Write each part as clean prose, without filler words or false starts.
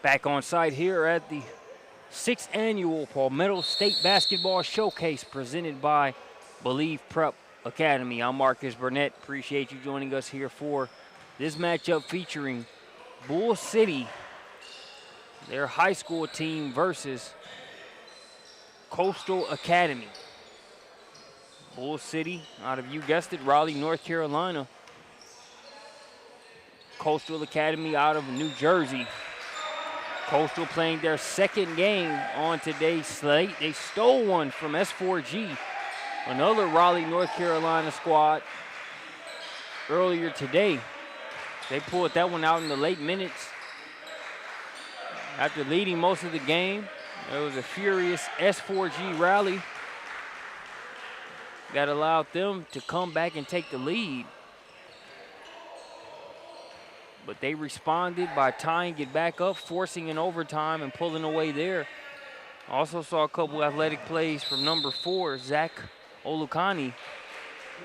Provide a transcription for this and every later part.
Back on site here at the 6th annual Palmetto State Basketball Showcase presented by Believe Prep Academy. I'm Marcus Burnett. Appreciate you joining us here for this matchup featuring Bull City, their high school team, versus Coastal Academy. Bull City out of, you guessed it, Raleigh, North Carolina. Coastal Academy out of New Jersey. Coastal playing their second game on today's slate. They stole one from S4G, another Raleigh, North Carolina squad, earlier today. They pulled that one out in the late minutes. After leading most of the game, there was a furious S4G rally that allowed them to come back and take the lead. But they responded by tying it back up, forcing an overtime and pulling away there. Also saw a couple athletic plays from number 4, Zach Olukani.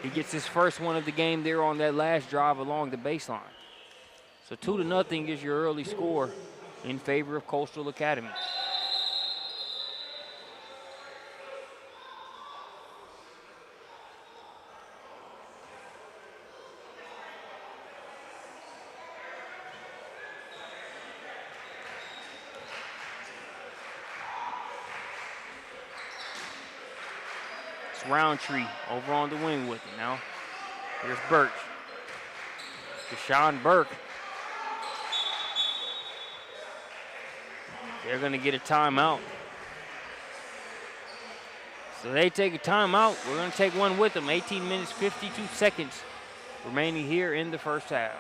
He gets his first one of the game there on that last drive along the baseline. So 2-0 is your early score in favor of Coastal Academy. Roundtree over on the wing with it now. Here's Birch. Deshaun Burke. They're going to get a timeout. So they take a timeout. We're going to take one with them. 18 minutes, 52 seconds remaining here in the first half.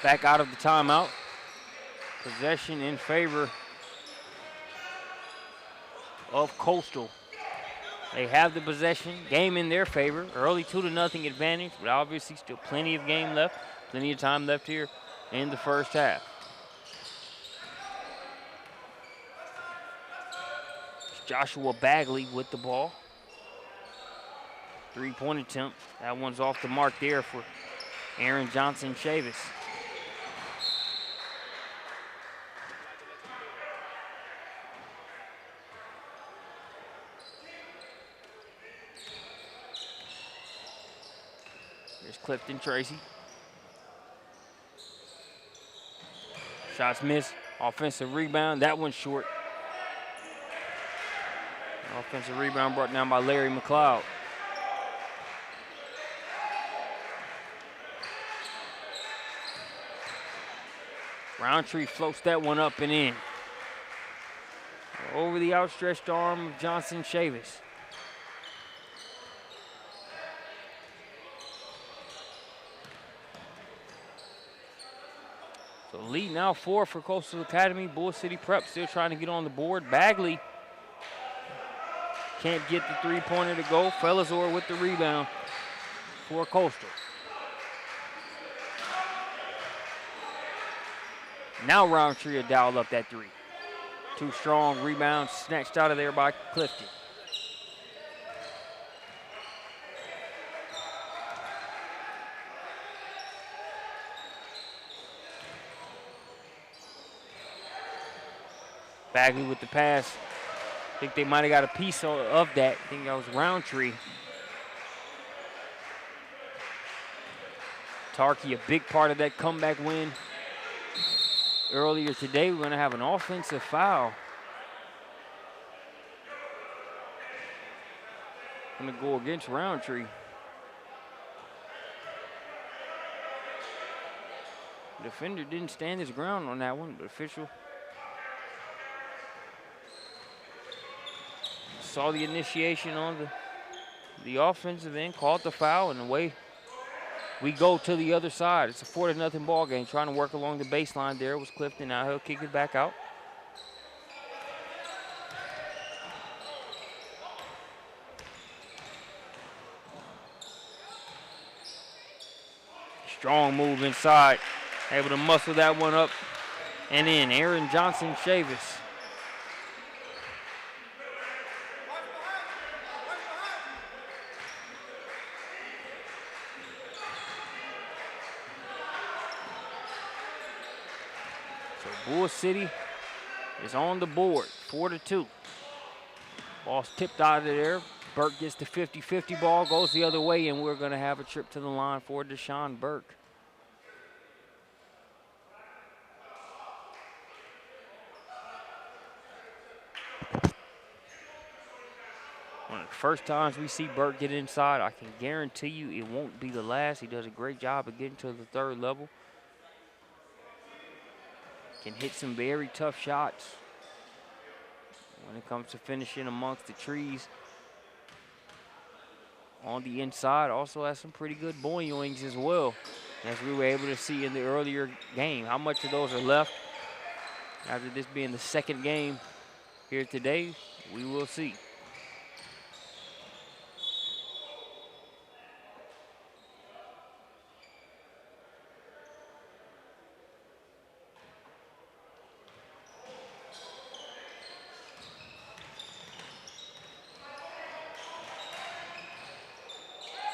Back out of the timeout. Possession in favor of Coastal. They have the possession, game in their favor. Early 2-0 advantage, but obviously still plenty of game left, plenty of time left here in the first half. Joshua Bagley with the ball. 3-point attempt. That one's off the mark there for Aaron Johnson-Chavis. Here's Clifton Tracy. Shots missed. Offensive rebound. That one's short. Offensive rebound brought down by Larry McLeod. Roundtree floats that one up and in. Over the outstretched arm of Johnson-Chavis. So lead now 4 for Coastal Academy. Bull City Prep still trying to get on the board. Bagley can't get the three-pointer to go. Felazor with the rebound for Coastal. Now Roundtree will dial up that three. Too strong, rebound snatched out of there by Clifton. Bagley with the pass. I think they might have got a piece of that. I think that was Roundtree. Tarkey, a big part of that comeback win earlier today. We're going to have an offensive foul. Going to go against Roundtree. Defender didn't stand his ground on that one, but official saw the initiation on the offensive end, called the foul, and away we go to the other side. It's a 4-0 ball game. Trying to work along the baseline there was Clifton. Now he'll kick it back out. Strong move inside. Able to muscle that one up and in. Aaron Johnson-Chavis. So Bull City is on the board, 4-2. Ball's tipped out of there. Burke gets the 50-50 ball, goes the other way, and we're going to have a trip to the line for Deshaun Burke. One of the first times we see Burke get inside, I can guarantee you it won't be the last. He does a great job of getting to the third level. Can hit some very tough shots when it comes to finishing amongst the trees. On the inside, also has some pretty good boingings as well, as we were able to see in the earlier game. How much of those are left after this being the second game here today, we will see.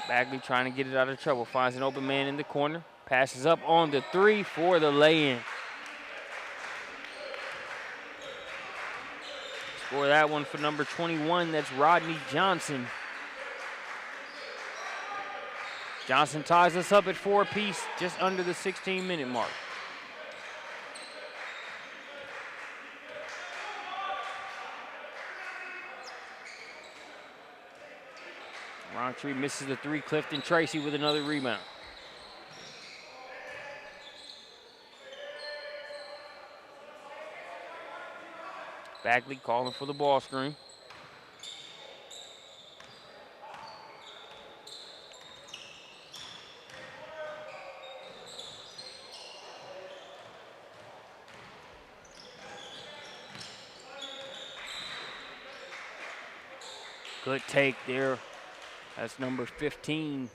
Bagley trying to get it out of trouble. Finds an open man in the corner. Passes up on the three for the lay-in. Score that one for number 21. That's Rodney Johnson. Johnson ties us up at 4 apiece, just under the 16-minute mark. Roundtree misses the three. Clifton Tracy with another rebound. Bagley calling for the ball screen. Good take there. That's number 15.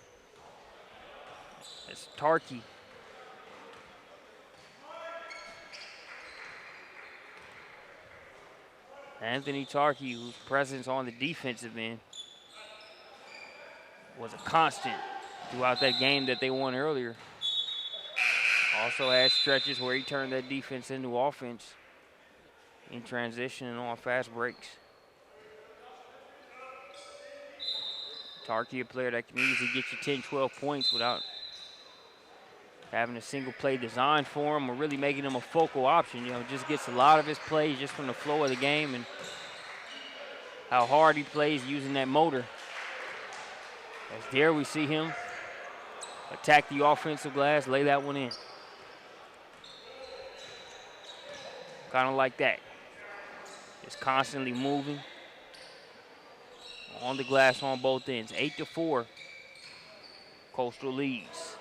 That's Tarkey. Anthony Tarkey, whose presence on the defensive end was a constant throughout that game that they won earlier. Also had stretches where he turned that defense into offense in transition and on fast breaks. Tarkey, a player that can easily get you 10, 12 points without having a single play designed for him or really making him a focal option. You know, just gets a lot of his plays just from the flow of the game and how hard he plays using that motor. As there we see him attack the offensive glass, lay that one in. Kind of like that. Just constantly moving on the glass on both ends. 8-4, Coastal leads.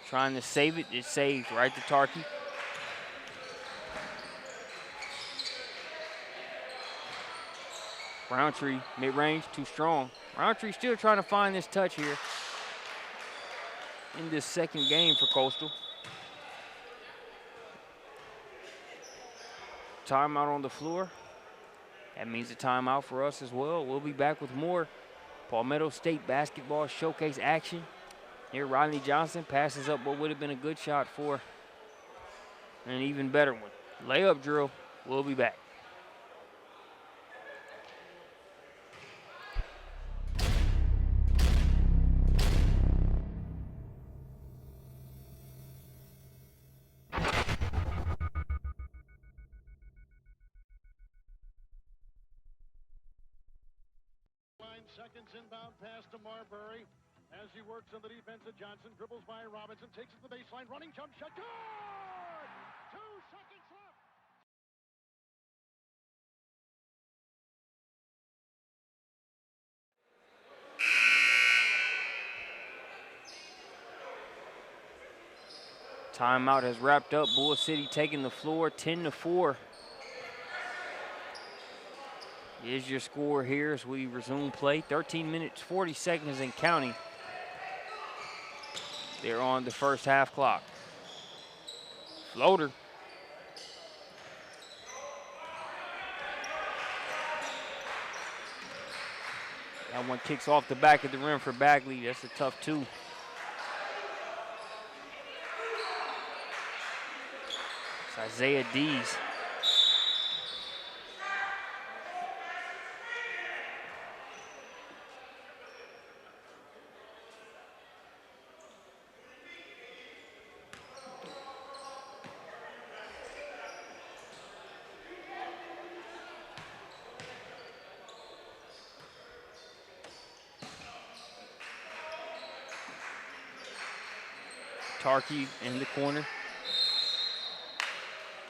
Trying to save it, it's saved right to Tarkey. Roundtree, mid-range, too strong. Roundtree still trying to find this touch here in this second game for Coastal. Timeout on the floor. That means a timeout for us as well. We'll be back with more Palmetto State basketball showcase action. Here, Rodney Johnson passes up what would have been a good shot for an even better one. Layup drill. We'll be back. Seconds inbound pass to Marbury. As he works on the defense of Johnson, dribbles by Robinson, takes it to the baseline, running jump shot, good! 2 seconds left. Timeout has wrapped up. Bull City taking the floor 10-4. Here's your score here as we resume play. 13 minutes, 40 seconds and counting. They're on the first half clock. Floater. That one kicks off the back of the rim for Bagley. That's a tough two. It's Isaiah Dees. Tarkey in the corner.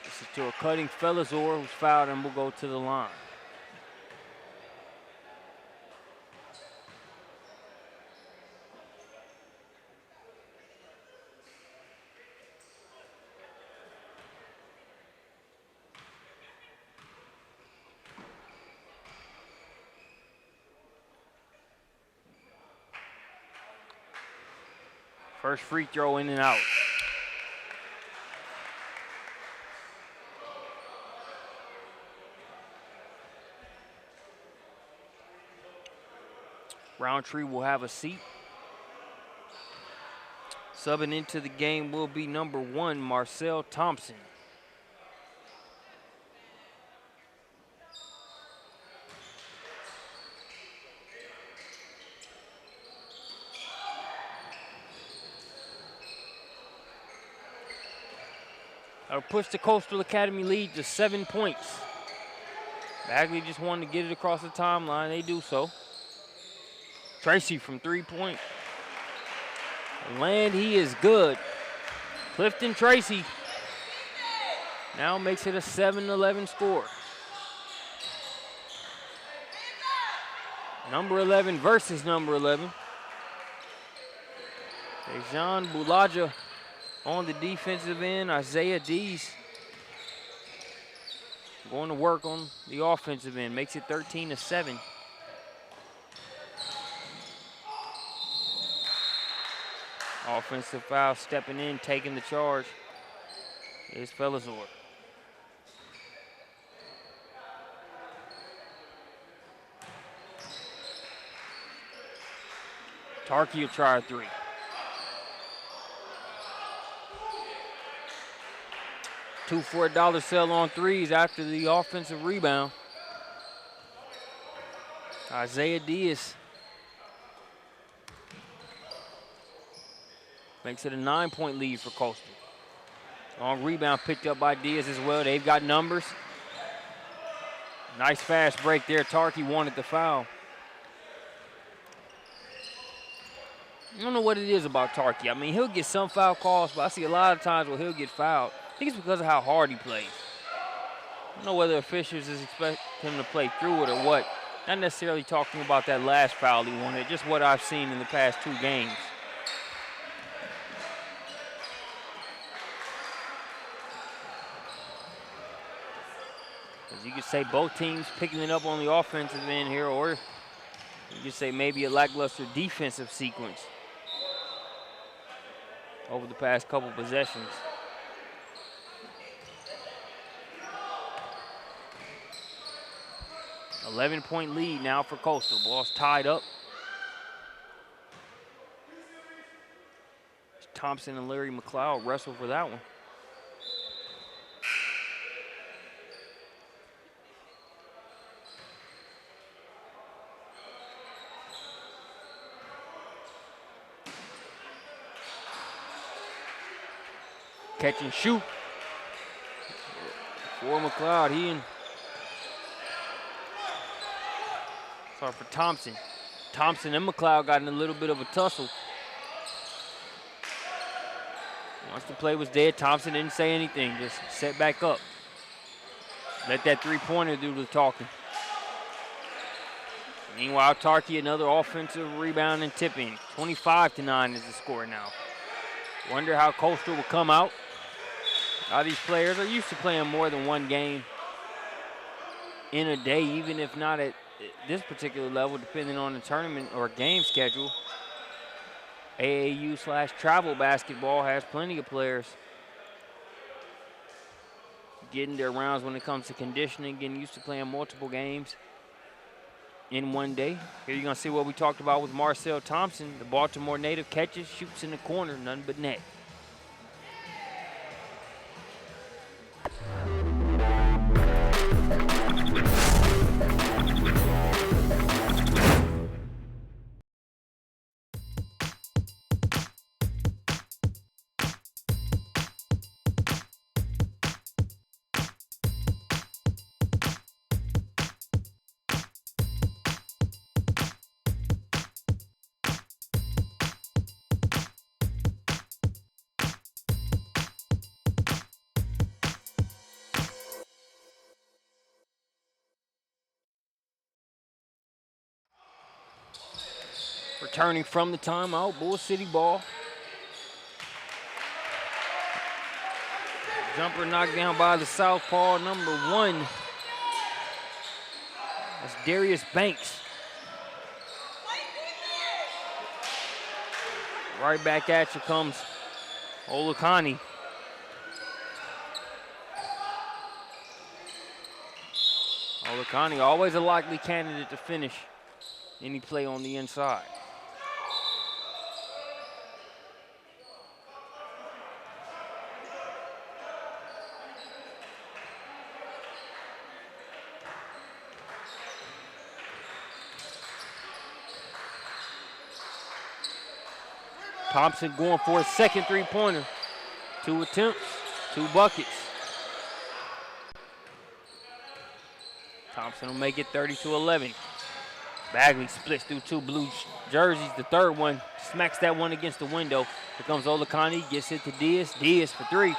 This is to a cutting Felazor, who's fouled and will go to the line. First free throw in and out. Roundtree will have a seat. Subbing into the game will be number 1, Marcel Thompson. That'll push the Coastal Academy lead to 7 points. Bagley just wanted to get it across the timeline. They do so. Tracy from 3-point land. He is good. Clifton Tracy now makes it a 7-11 score. Number 11 versus number 11. Dejan Bulaja on the defensive end. Isaiah Dees going to work on the offensive end. Makes it 13-7. Offensive foul, stepping in, taking the charge is Felazor. Tarkey will try a three. Two for $1 sell on threes after the offensive rebound. Isaiah Diaz makes it a 9-point lead for Coastal. Long rebound picked up by Diaz as well. They've got numbers. Nice fast break there. Tarkey wanted the foul. I don't know what it is about Tarkey. I mean, he'll get some foul calls, but I see a lot of times where he'll get fouled. I think it's because of how hard he plays. I don't know whether officials expect him to play through it or what. Not necessarily talking about that last foul he wanted, just what I've seen in the past 2 games. You could say both teams picking it up on the offensive end here, or you could say maybe a lackluster defensive sequence over the past couple possessions. $11-point lead now for Coastal. Ball's tied up. Thompson and Larry McLeod wrestle for that one. Catch and shoot for McLeod. For Thompson. Thompson and McLeod got in a little bit of a tussle. Once the play was dead, Thompson didn't say anything, just set back up. Let that three-pointer do the talking. Meanwhile, Tarkey, another offensive rebound and tip-in. 25-9 is the score now. Wonder how Coastal will come out. All these players are used to playing more than one game in a day, even if not at this particular level, depending on the tournament or game schedule. AAU/travel basketball has plenty of players getting their rounds when it comes to conditioning, getting used to playing multiple games in one day. Here you're going to see what we talked about with Marcel Thompson. The Baltimore native catches, shoots in the corner, none but net. Returning from the timeout, Bull City ball. Jumper knocked down by the southpaw, number 1. That's Darius Banks. Right back at you comes Olukani. Olukani, always a likely candidate to finish any play on the inside. Thompson going for his second three-pointer. 2 attempts, 2 buckets. Thompson will make it 30-11. Bagley splits through 2 blue jerseys. The third one smacks that one against the window. Here comes Olukani, gets it to Diaz. Diaz for 3.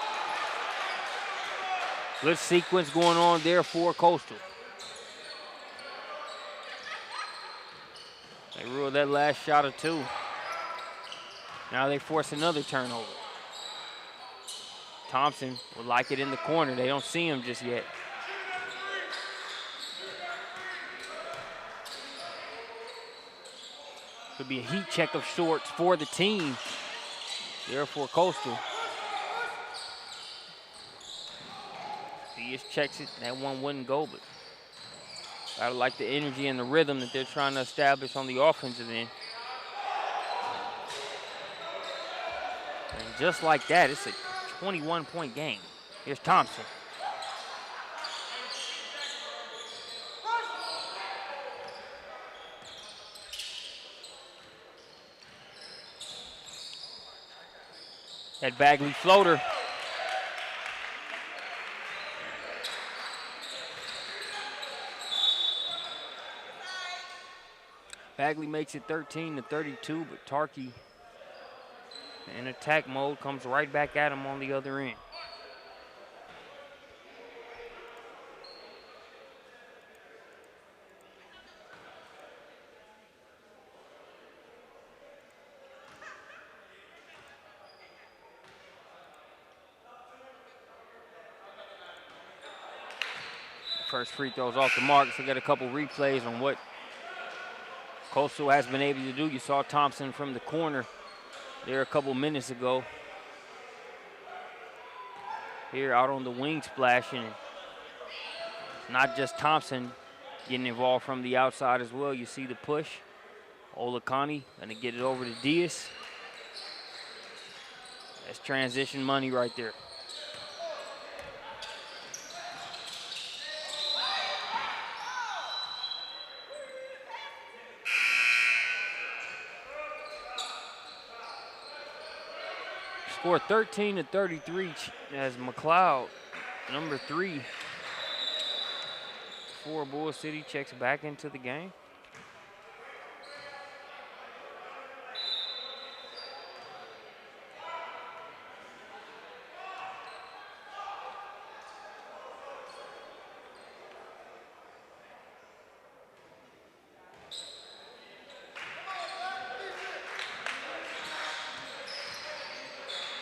Good sequence going on there for Coastal. They ruled that last shot of 2. Now they force another turnover. Thompson would like it in the corner. They don't see him just yet. Could be a heat check of sorts for the team. Therefore, Coastal. He just checks it. That one wouldn't go, but I like the energy and the rhythm that they're trying to establish on the offensive end. And just like that, it's a 21-point game. Here's Thompson. That Bagley floater. Bagley makes it 13-32, but Tarkey in attack mode comes right back at him on the other end. First free throw's off the mark, so we got a couple replays on what Coastal has been able to do. You saw Thompson from the corner there a couple minutes ago. Here out on the wing splashing. It's not just Thompson getting involved from the outside as well. You see the push. Olukani gonna get it over to Diaz. That's transition money right there. Score 13-33 as McLeod, number 3 for Bull City, checks back into the game.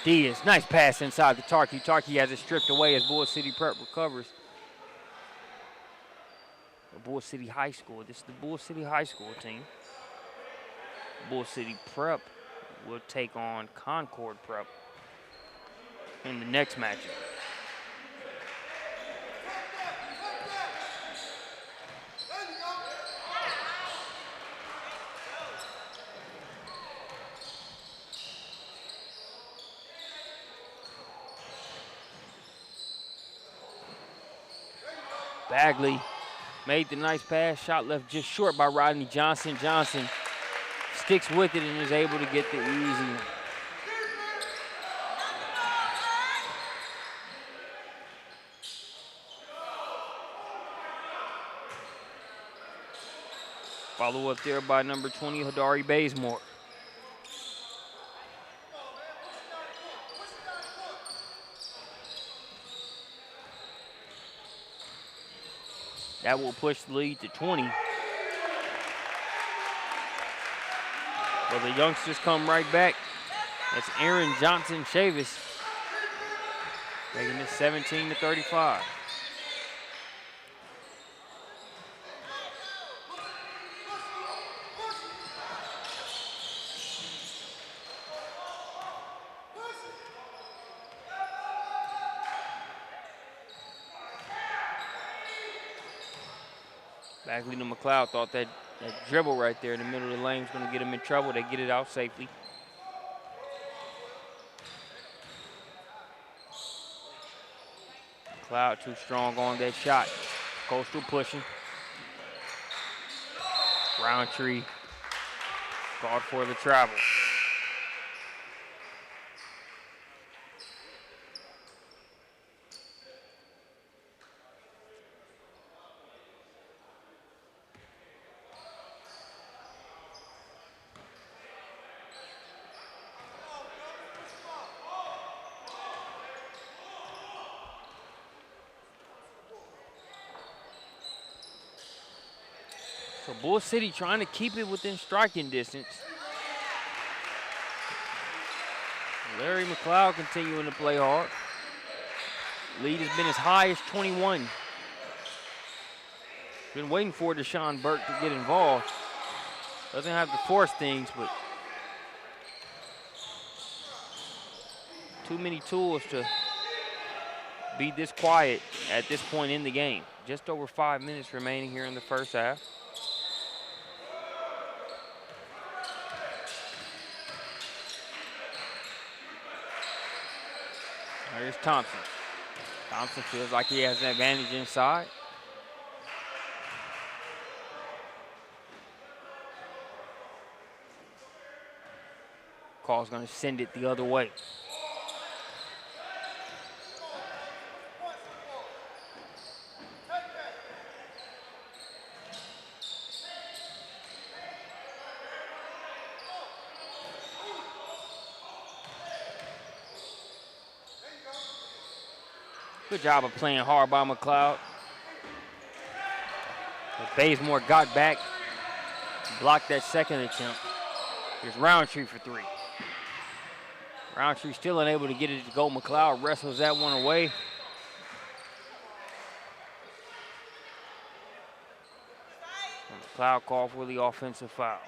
Diaz, nice pass inside the Tarkey. Tarkey has it stripped away as Bull City Prep recovers. Bull City High School. This is the Bull City High School team. Bull City Prep will take on Concord Prep in the next matchup. Bagley made the nice pass, shot left just short by Rodney Johnson. Johnson sticks with it and is able to get the easy one. Follow up there by number 20, Hadari Bazemore. That will push the lead to 20. But the youngsters come right back. That's Aaron Johnson Chavis, making it 17-35. Bagley to McLeod thought that dribble right there in the middle of the lane was going to get him in trouble. They get it out safely. McLeod too strong on that shot. Coastal pushing. Roundtree called for the travel. So Bull City trying to keep it within striking distance. Larry McLeod continuing to play hard. Lead has been as high as 21. Been waiting for Deshaun Burke to get involved. Doesn't have to force things, but too many tools to be this quiet at this point in the game. Just over 5 minutes remaining here in the first half. Here's Thompson. Thompson feels like he has an advantage inside. Call's going to send it the other way. Good job of playing hard by McLeod. But Bazemore got back, blocked that second attempt. Here's Roundtree for three. Roundtree still unable to get it to go. McLeod wrestles that one away. And McLeod called for the offensive foul.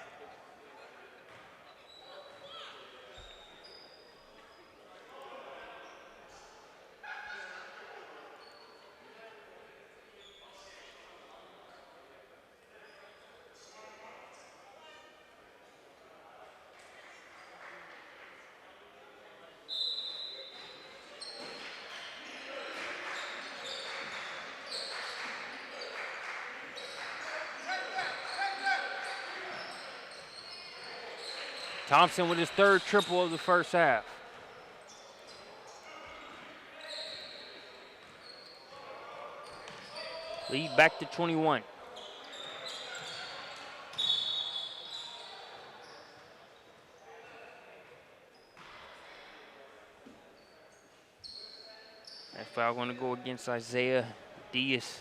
Thompson with his third triple of the first half. Lead back to 21. That foul going to go against Isaiah Diaz.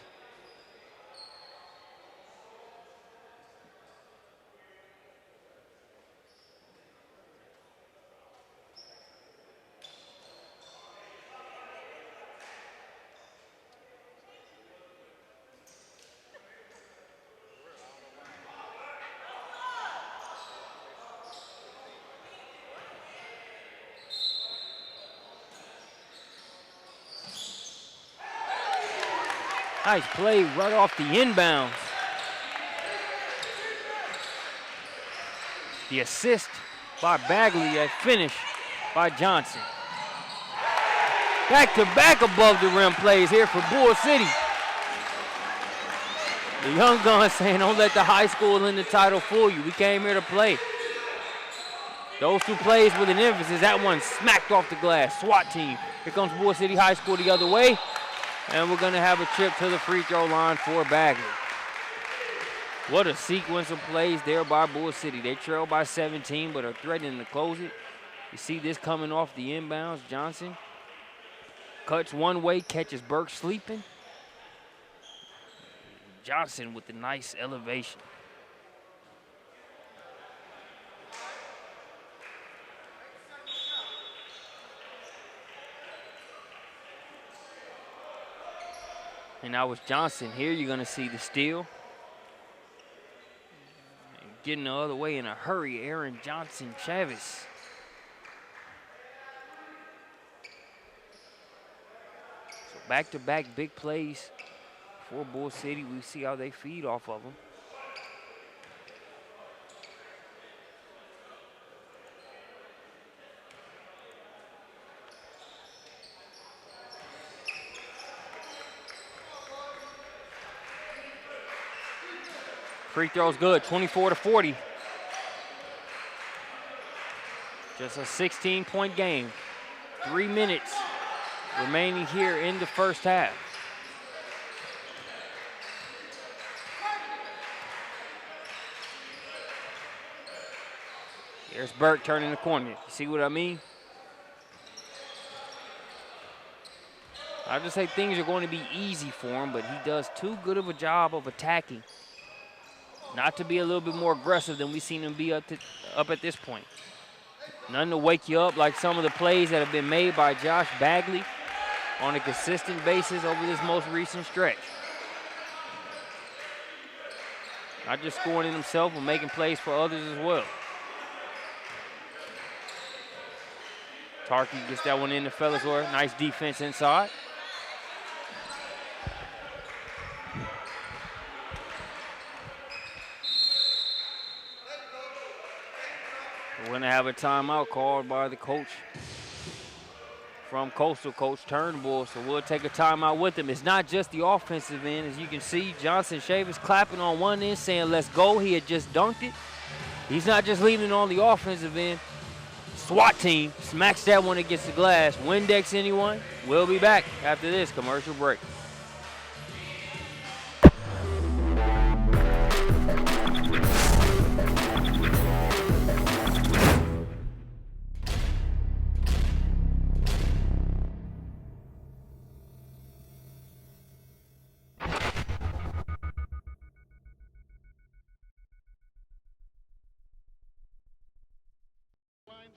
Nice play right off the inbounds. The assist by Bagley, that finish by Johnson. Back-to-back above the rim plays here for Bull City. The young gun saying, don't let the high school in the title fool you. We came here to play. Those two plays with an emphasis. That one smacked off the glass. SWAT team. Here comes Bull City High School the other way. And we're going to have a trip to the free throw line for Bagley. What a sequence of plays there by Bull City. They trail by 17, but are threatening to close it. You see this coming off the inbounds. Johnson cuts one way, catches Burke sleeping. Johnson with the nice elevation. And now with Johnson here, you're going to see the steal. And getting the other way in a hurry, Aaron Johnson Chavez. So back-to-back big plays for Bull City. We see how they feed off of them. Free throw's good, 24-40. Just a 16-point game. 3 minutes remaining here in the first half. There's Burke turning the corner. You see what I mean? I just say things are going to be easy for him, but he does too good of a job of attacking. Not to be a little bit more aggressive than we've seen him be up at this point. Nothing to wake you up like some of the plays that have been made by Josh Bagley on a consistent basis over this most recent stretch. Not just scoring in himself, but making plays for others as well. Tarkey gets that one in the fellas. Nice defense inside. We're going to have a timeout called by the coach from Coastal, Coach Turnbull. So we'll take a timeout with him. It's not just the offensive end. As you can see, Johnson Chavez clapping on one end saying, let's go. He had just dunked it. He's not just leaning on the offensive end. SWAT team smacks that one against the glass. Windex anyone? We'll be back after this commercial break.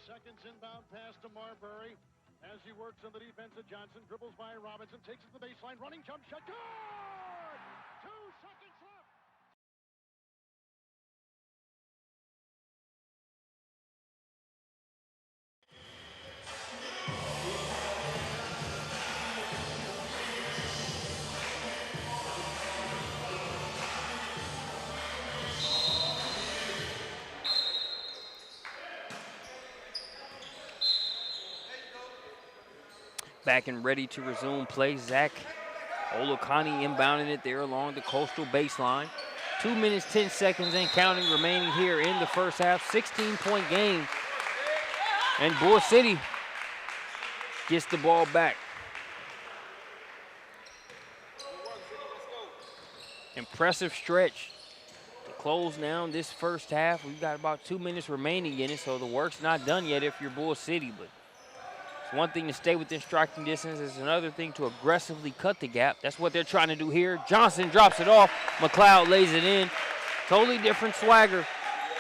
Seconds inbound pass to Marbury as he works on the defense of Johnson, dribbles by Robinson, takes it to the baseline, running jump shot, good! 2 seconds left. Back and ready to resume play. Zach Olukani inbounding it there along the Coastal baseline. 2 minutes, 10 seconds and counting remaining here in the first half. 16-point game. And Bull City gets the ball back. Impressive stretch to close down this first half. We've got about 2 minutes remaining in it, so the work's not done yet if you're Bull City, but it's one thing to stay within striking distance. It's another thing to aggressively cut the gap. That's what they're trying to do here. Johnson drops it off. McLeod lays it in. Totally different swagger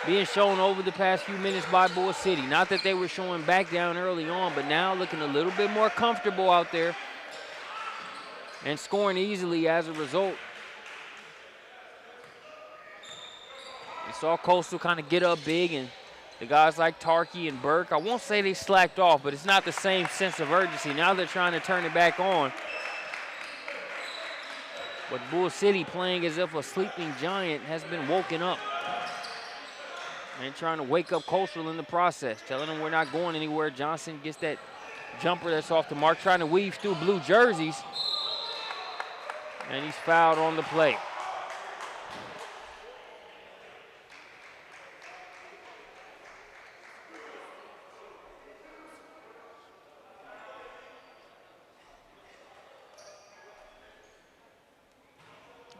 being shown over the past few minutes by Bull City. Not that they were showing back down early on, but now looking a little bit more comfortable out there and scoring easily as a result. We saw Coastal kind of get up big, and the guys like Tarkey and Burke, I won't say they slacked off, but it's not the same sense of urgency. Now they're trying to turn it back on. But Bull City playing as if a sleeping giant has been woken up. And trying to wake up Coastal in the process, telling them we're not going anywhere. Johnson gets that jumper that's off the mark, trying to weave through blue jerseys. And he's fouled on the play.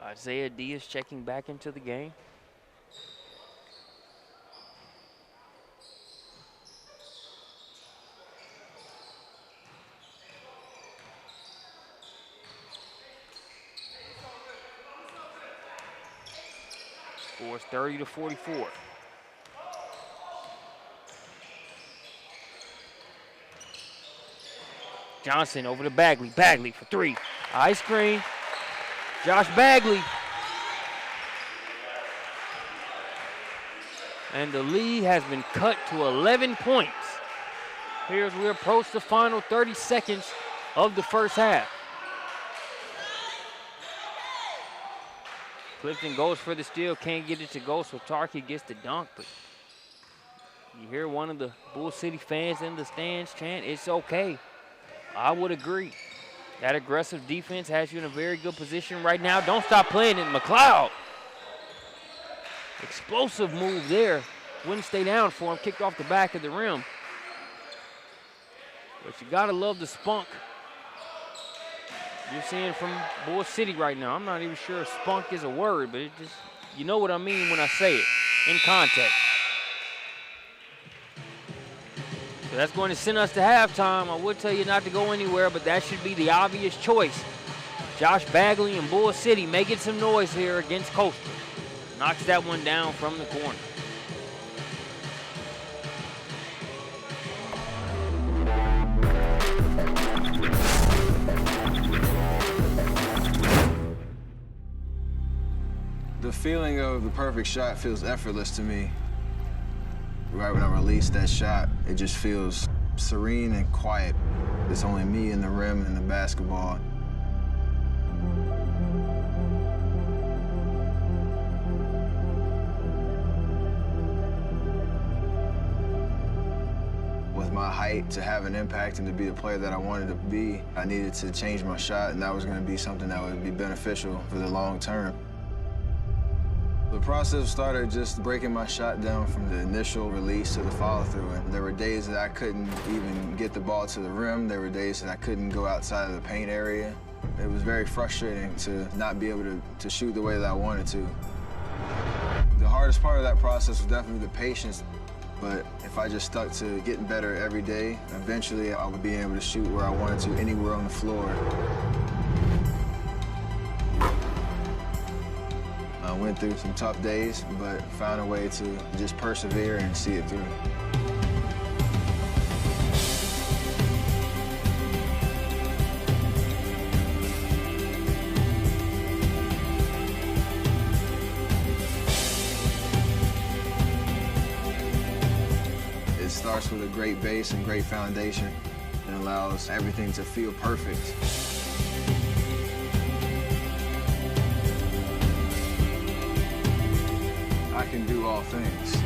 Isaiah Diaz checking back into the game. Scores 30-44. Johnson over to Bagley. Bagley for three. Ice cream. Josh Bagley. And the lead has been cut to 11 points. Here as we approach the final 30 seconds of the first half. Clifton goes for the steal, can't get it to go, so Tarky gets the dunk. But you hear one of the Bull City fans in the stands chant, "It's okay." I would agree. That aggressive defense has you in a very good position right now. Don't stop playing it, McLeod. Explosive move there. Wouldn't stay down for him, kicked off the back of the rim. But you gotta love the spunk you're seeing from Bull City right now. I'm not even sure if spunk is a word, but it just, you know what I mean when I say it, in context. So that's going to send us to halftime. I would tell you not to go anywhere, but that should be the obvious choice. Josh Bagley and Bull City making some noise here against Coastal. Knocks that one down from the corner. The feeling of the perfect shot feels effortless to me. Right when I release that shot, it just feels serene and quiet. It's only me and the rim and the basketball. With my height, to have an impact and to be the player that I wanted to be, I needed to change my shot, and that was going to be something that would be beneficial for the long term. The process started just breaking my shot down from the initial release to the follow-through. And there were days that I couldn't even get the ball to the rim. There were days that I couldn't go outside of the paint area. It was very frustrating to not be able to shoot the way that I wanted to. The hardest part of that process was definitely the patience. But if I just stuck to getting better every day, eventually I would be able to shoot where I wanted to, anywhere on the floor. I went through some tough days, but found a way to just persevere and see it through. It starts with a great base and great foundation and allows everything to feel perfect. I can do all things.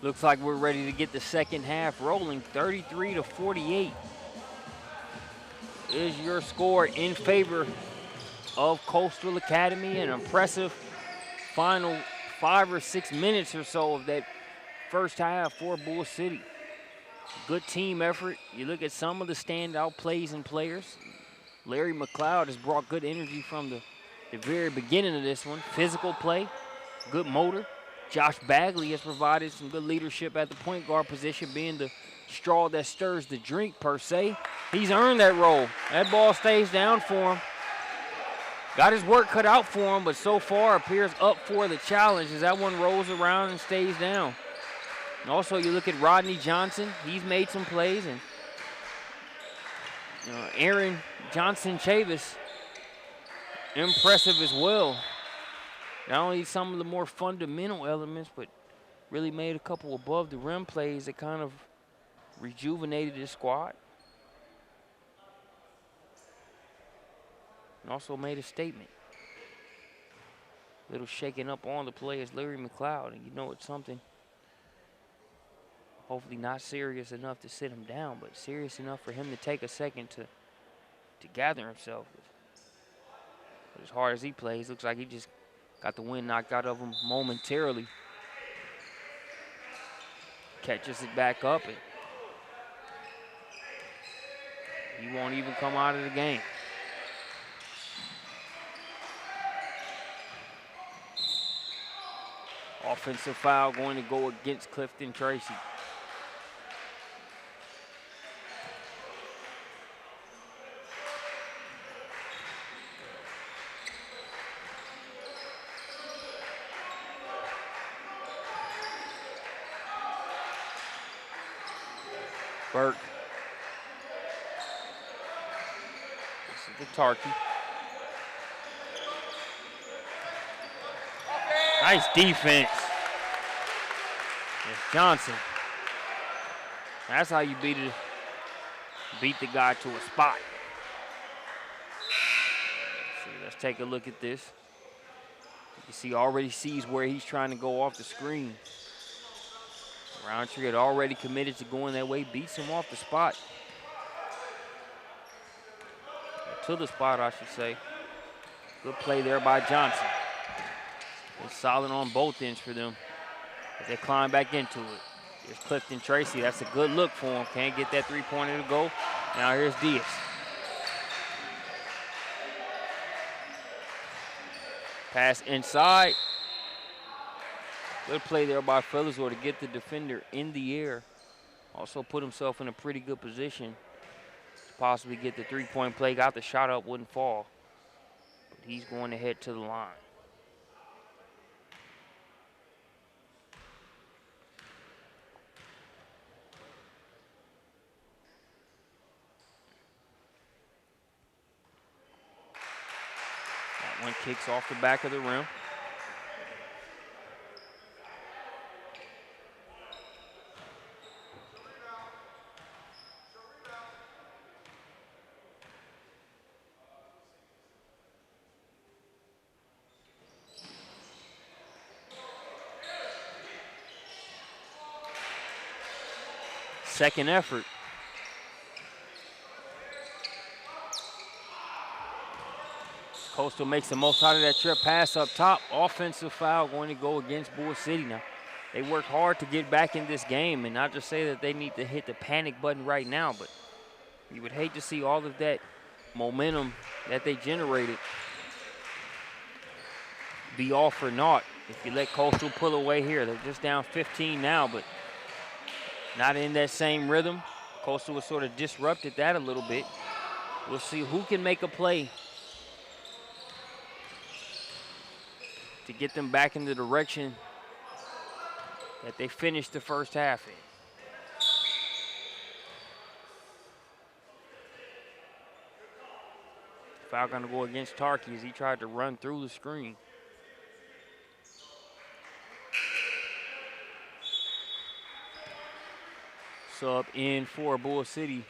Looks like we're ready to get the second half rolling. 33-48 is your score in favor of Coastal Academy. An impressive final 5 or 6 minutes or so of that first half for Bull City. Good team effort. You look at some of the standout plays and players. Larry McLeod has brought good energy from the very beginning of this one. Physical play, good motor. Josh Bagley has provided some good leadership at the point guard position, being the straw that stirs the drink, per se. He's earned that role. That ball stays down for him. Got his work cut out for him, but so far appears up for the challenge as that one rolls around and stays down. And also, you look at Rodney Johnson. He's made some plays. And Aaron Johnson-Chavis, impressive as well. Not only some of the more fundamental elements, but really made a couple above the rim plays that kind of rejuvenated his squad. And also made a statement. Little shaking up on the play is Larry McLeod, and you know it's something hopefully not serious enough to sit him down, but serious enough for him to take a second to gather himself. But as hard as he plays, looks like he just got the wind knocked out of him momentarily. Catches it back up, and he won't even come out of the game. Offensive foul going to go against Clifton Tracy. Burke. This is the Tarkey. Nice defense. It's Johnson. That's how you beat the guy to a spot. Let's take a look at this. You can see already sees where he's trying to go off the screen. Roundtree had already committed to going that way, beats him off the spot. To the spot, I should say. Good play there by Johnson. It's solid on both ends for them as they climb back into it. Here's Clifton Tracy. That's a good look for him. Can't get that three-pointer to go. Now here's Diaz. Pass inside. Good play there by Felizor to get the defender in the air. Also put himself in a pretty good position to possibly get the three-point play. Got the shot up, wouldn't fall. But he's going to head to the line. That one kicks off the back of the rim. Second effort. Coastal makes the most out of that trip pass up top. Offensive foul going to go against Bull City. Now, they worked hard to get back in this game, and not just say that they need to hit the panic button right now, but you would hate to see all of that momentum that they generated be all for naught if you let Coastal pull away here. They're just down 15 now, but not in that same rhythm. Coastal has sort of disrupted that a little bit. We'll see who can make a play to get them back in the direction that they finished the first half in. Foul gonna go against Tarkey as he tried to run through the screen. Sub in for Bull City,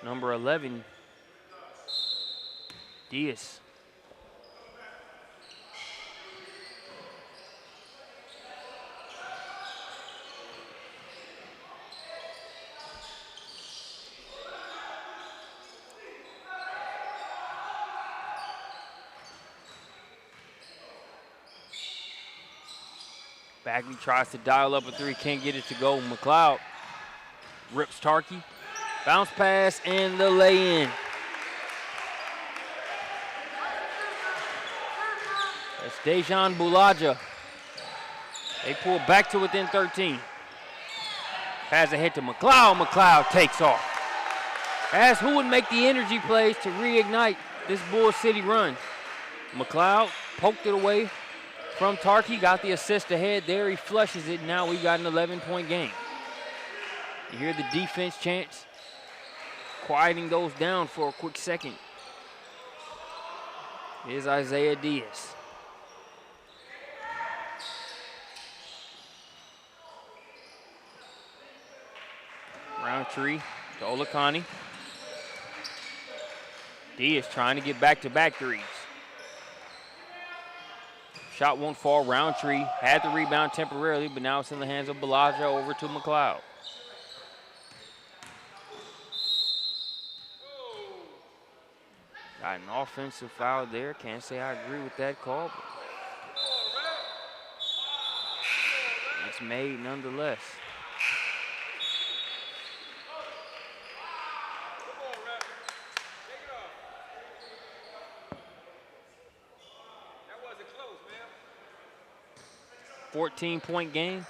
number 11, Diaz. Bagley tries to dial up a three, can't get it to go. McLeod rips Tarkey. Bounce pass and the lay-in. That's Dejan Bulaja. They pull back to within 13. Pass ahead to McLeod. McLeod takes off. As who would make the energy plays to reignite this Bull City run. McLeod poked it away from Tarkey, got the assist ahead there. He flushes it. Now we got an 11-point game. You hear the defense chants, quieting those down for a quick second. Here's Isaiah Diaz. Roundtree to Olakani. Diaz trying to get back-to-back threes. Shot won't fall. Roundtree had the rebound temporarily, but now it's in the hands of Balaja over to McLeod. Got an offensive foul there. Can't say I agree with that call, but it's made nonetheless. That wasn't close, man. 14-point game.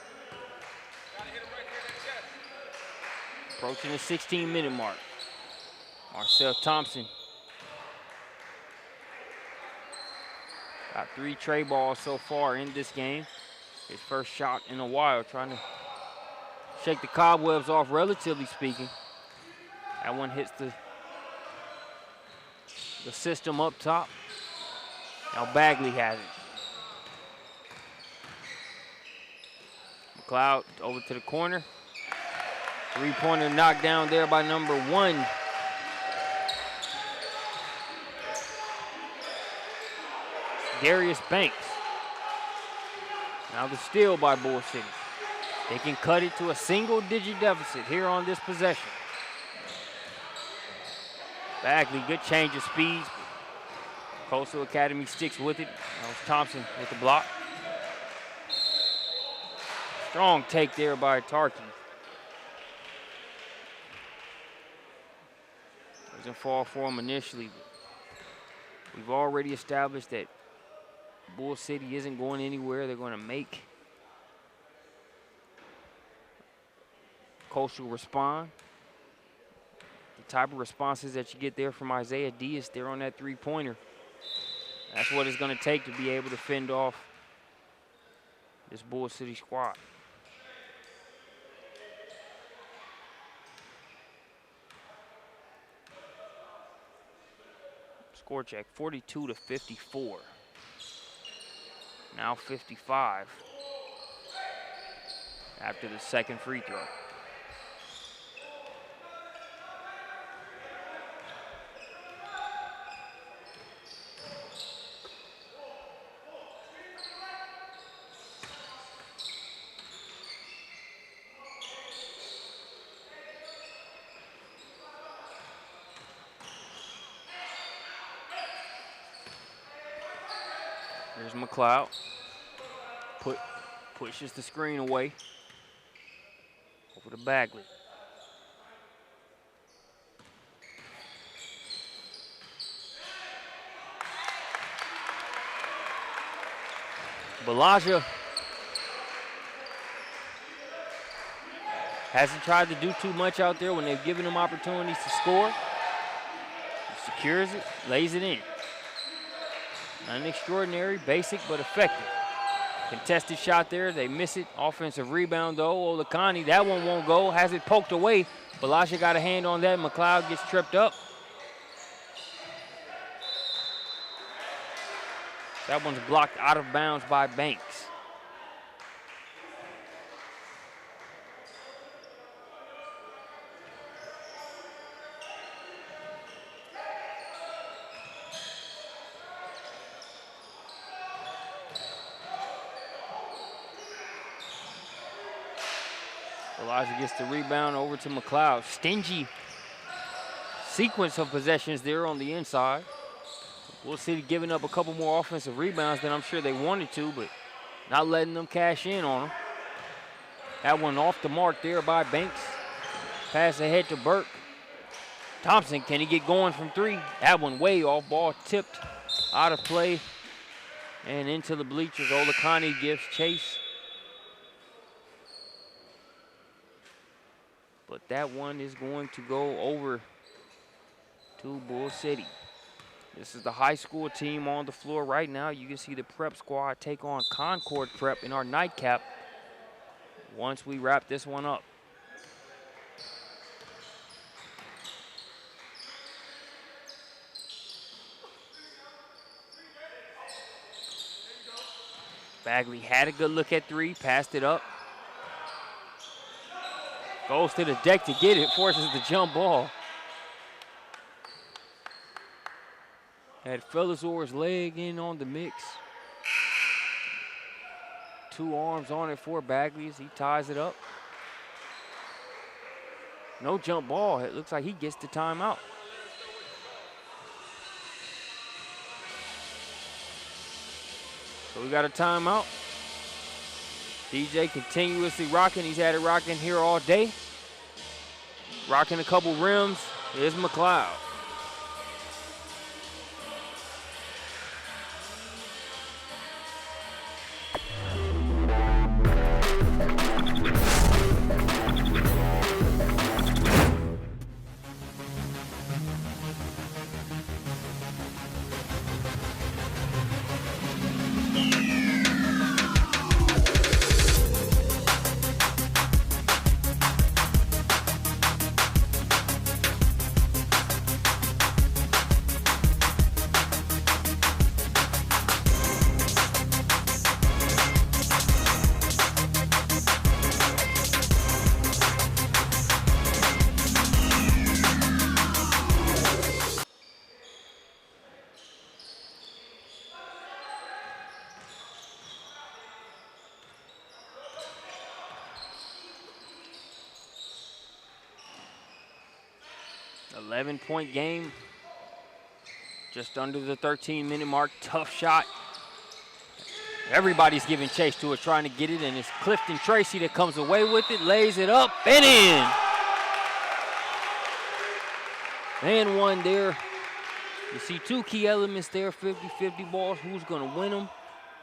Gotta hit him right there in the chest. Approaching the 16-minute mark. Marcel Thompson got 3 tray balls so far in this game. His first shot in a while, trying to shake the cobwebs off, relatively speaking. That one hits the system up top. Now Bagley has it. McLeod over to the corner. 3-pointer knocked down there by number 1. Darius Banks. Now the steal by Bull City. They can cut it to a single-digit deficit here on this possession. Bagley, good change of speeds. Coastal Academy sticks with it. That was Thompson with the block. Strong take there by Tarkey. Doesn't fall for him initially, but we've already established that Bull City isn't going anywhere. They're going to make Coastal respond. The type of responses that you get there from Isaiah Diaz there on that 3-pointer. That's what it's going to take to be able to fend off this Bull City squad. Score check, 42-54. Now 55 after the second free throw. Here's McLeod. Pushes the screen away. Over to Bagley. Balaja hasn't tried to do too much out there when they've given him opportunities to score. He secures it, lays it in. Not an extraordinary, basic, but effective. Contested shot there, they miss it. Offensive rebound though, Olakani, that one won't go, has it poked away. Balaja got a hand on that, McLeod gets tripped up. That one's blocked out of bounds by Banks. Balaja gets the rebound over to McLeod. Stingy sequence of possessions there on the inside. Bull City giving up a couple more offensive rebounds than I'm sure they wanted to, but not letting them cash in on him. That one off the mark there by Banks. Pass ahead to Burke. Thompson, can he get going from three? That one way off, ball tipped out of play and into the bleachers. Olakani gives chase. But that one is going to go over to Bull City. This is the high school team on the floor right now. You can see the prep squad take on Concord Prep in our nightcap once we wrap this one up. Bagley had a good look at three, passed it up. Goes to the deck to get it, forces the jump ball. Had Felizor's leg in on the mix. 2 arms on it for Bagley as he ties it up. No jump ball. It looks like he gets the timeout. So we got a timeout. DJ continuously rocking. He's had it rocking here all day. Rocking a couple rims. Here's McLeod. .point game, just under the 13-minute mark. Tough shot. Everybody's giving chase to it, trying to get it, and it's Clifton Tracy that comes away with it, lays it up and in. And one there. You see 2 key elements there, 50-50 balls. Who's going to win them?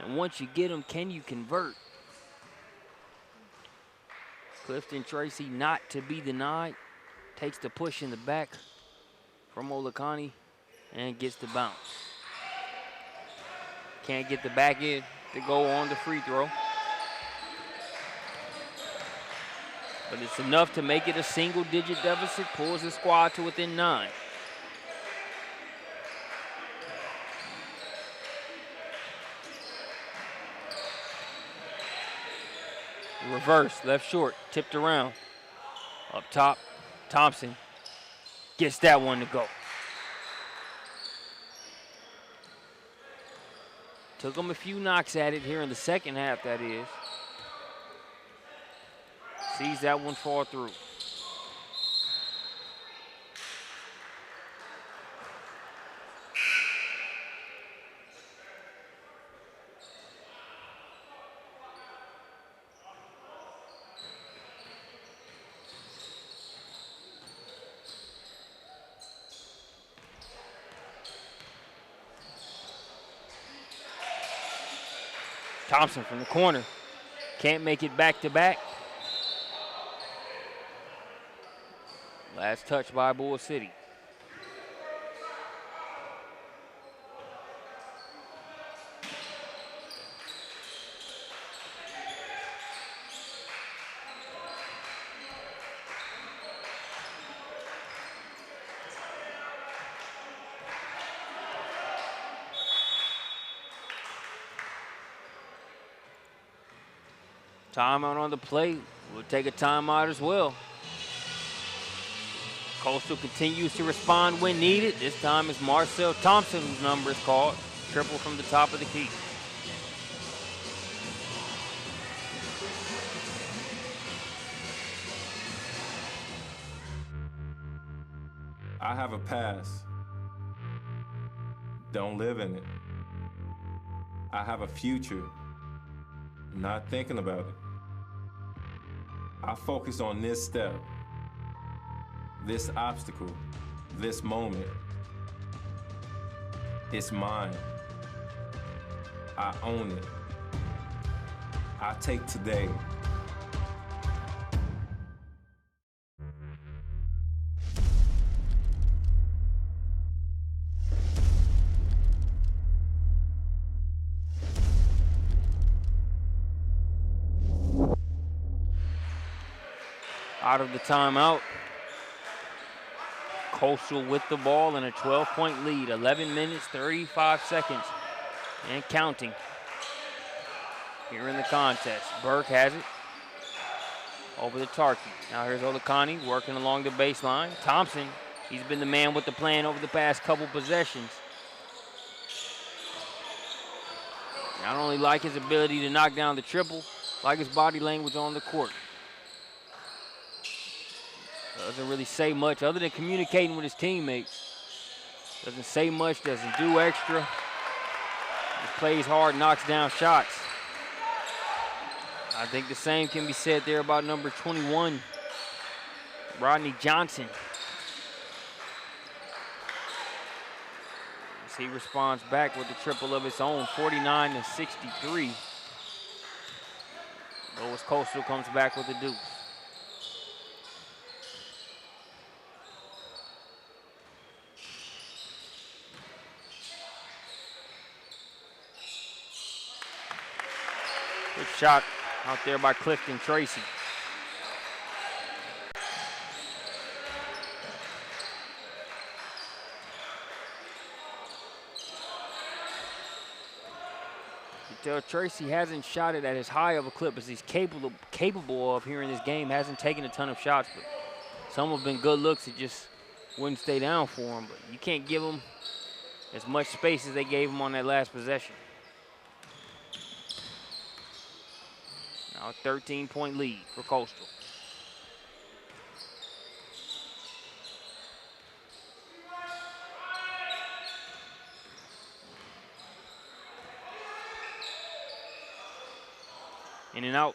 And once you get them, can you convert? Clifton Tracy not to be denied. Takes the push in the back from Olakani and gets the bounce. Can't get the back in to go on the free throw. But it's enough to make it a single-digit deficit, pulls the squad to within 9. Reverse, left short, tipped around. Up top, Thompson gets that one to go. Took him a few knocks at it here in the second half, that is. Sees that one fall through. Thompson from the corner. Can't make it back to back. Last touch by Bull City. Timeout on the plate. We'll take a timeout as well. Coastal continues to respond when needed. This time it's Marcel Thompson whose number is called. Triple from the top of the key. I have a past. Don't live in it. I have a future. not thinking about it. I focus on this step, this obstacle, this moment. It's mine. I own it. I take today. Out of the timeout. Coastal with the ball and a 12-point lead. 11 minutes, 35 seconds, and counting here in the contest. Burke has it over to Tarkey. Now here's Olukani working along the baseline. Thompson, he's been the man with the plan over the past couple possessions. Not only like his ability to knock down the triple, like his body language on the court. Doesn't really say much other than communicating with his teammates. Doesn't say much, doesn't do extra. Just plays hard, knocks down shots. I think the same can be said there about number 21, Rodney Johnson. As he responds back with the triple of his own, 49-63. Lois Coastal comes back with the deuce. Good shot out there by Clifton Tracy. You tell Tracy hasn't shot it at as high of a clip as he's capable of here in this game. Hasn't taken a ton of shots, but some have been good looks. It just wouldn't stay down for him. But you can't give him as much space as they gave him on that last possession. Now a 13-point lead for Coastal. In and out.